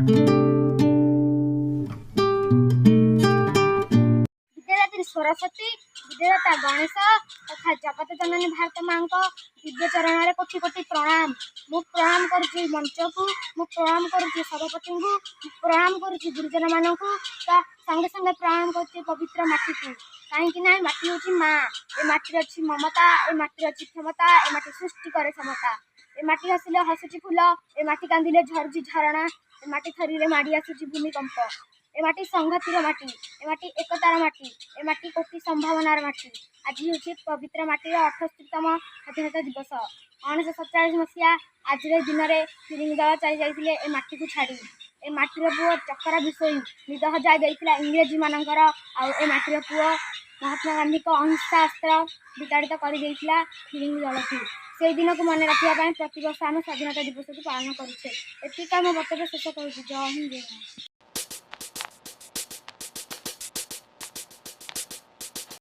विद्यादात्री सरस्वती विद्यादाता गणेश तथा जगत जननी भारत माँ दिव्य चरण में कोटि कोटि प्रणाम। मु प्रणाम करुच्ची मंच को, मु प्रणाम करुच्ची सभापति को, प्रणाम करुच्ची गुरुजन मान को, संगे संगे प्रणाम करुच्ची पवित्र माटी को। कहीं माटी हूँ माँ, ए माटी अच्छी ममता, ए माटी अच्छी क्षमता, ए माटी सृष्टि करे समता। ए माटी हसिले हसुची फूल, ए माटी कांदिले झरुची झरणा, ए माटी थरीरे माड़ी आसुची भूमिकंप। ए माटी संघतिर माटी, ए माटी एकतार माटी, ए माटी कोटि संभावनार माटी। आज हूँ पवित्र माटीर 78तम स्वाधीनता दिवस। 1947 मसीहा आज दिन में फिरिंग दल चली जाते ए माटी को छाड़ी। ए माटीर पुओ चकरा विषय निद हजाई देता इंग्रेजी मानकर ए माटीर पुओ महात्मा गांधी को अहिंसा अस्त्र विताड़ित कर फिरिंग दल को। से दिन को मन रखापी प्रत वर्ष आम स्वाधीनता दिवस को पालन करुचे। एतिक आम बर्तव्य शेष करुचे। जय हिंद जय भारत।